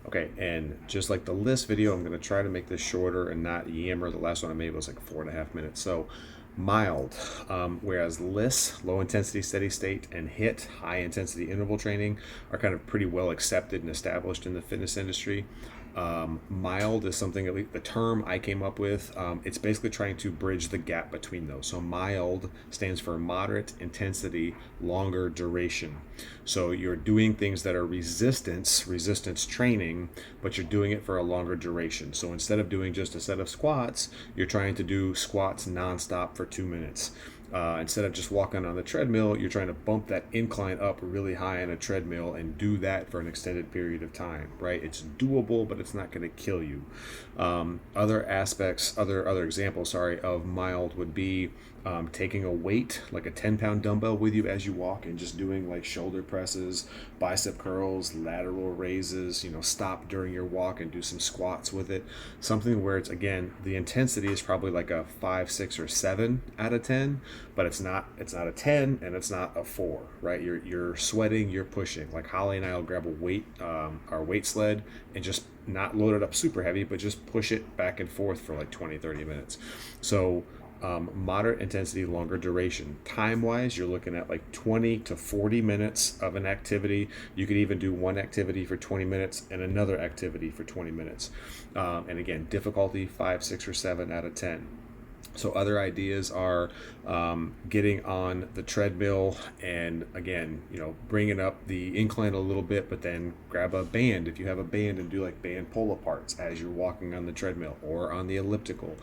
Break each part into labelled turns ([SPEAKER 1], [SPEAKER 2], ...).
[SPEAKER 1] Okay, and just like the list video, I'm going to try to make this shorter and not yammer. The last one I made was like 4.5 minutes. So mild, whereas LISS, low intensity steady state, and HIT, high intensity interval training, are kind of pretty well accepted and established in the fitness industry. M.I.L.D is something, at least the term I came up with. It's basically trying to bridge the gap between those. So M.I.L.D stands for moderate intensity, longer duration. So you're doing things that are resistance training, but you're doing it for a longer duration. So instead of doing just a set of squats, you're trying to do squats nonstop for 2 minutes. Instead of just walking on the treadmill, you're trying to bump that incline up really high on a treadmill and do that for an extended period of time, right? It's doable, but it's not going to kill you. Other examples, of mild would be taking a weight, like a 10-pound dumbbell with you as you walk, and just doing like shoulder presses, bicep curls, lateral raises. Stop during your walk and do some squats with it. Something where it's, again, the intensity is probably like a 5, 6, or 7 out of 10, but it's not a 10 and it's not a 4, right? You're sweating, you're pushing. Like Holly and I will grab a weight, our weight sled, and just not load it up super heavy, but just push it back and forth for like 20, 30 minutes. So moderate intensity, longer duration. Time wise, you're looking at like 20 to 40 minutes of an activity. You could even do one activity for 20 minutes and another activity for 20 minutes. And again, difficulty 5, 6, or 7 out of 10. So other ideas are getting on the treadmill and, again, bringing up the incline a little bit, but then grab a band if you have a band and do like band pull-aparts as you're walking on the treadmill or on the elliptical.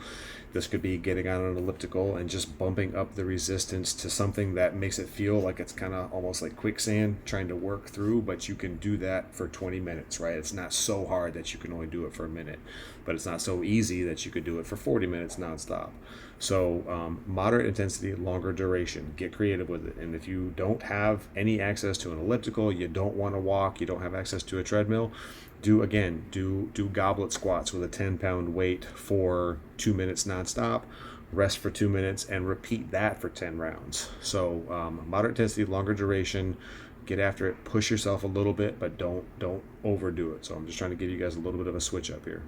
[SPEAKER 1] This could be getting on an elliptical and just bumping up the resistance to something that makes it feel like it's kind of almost like quicksand trying to work through, but you can do that for 20 minutes, right? It's not so hard that you can only do it for a minute, but it's not so easy that you could do it for 40 minutes nonstop. So moderate intensity, longer duration. Get creative with it. And if you don't have any access to an elliptical, you don't want to walk, you don't have access to a treadmill, do goblet squats with a 10-pound weight for 2 minutes nonstop. Rest for 2 minutes and repeat that for 10 rounds. So moderate intensity, longer duration. Get after it. Push yourself a little bit, but don't overdo it. So I'm just trying to give you guys a little bit of a switch up here.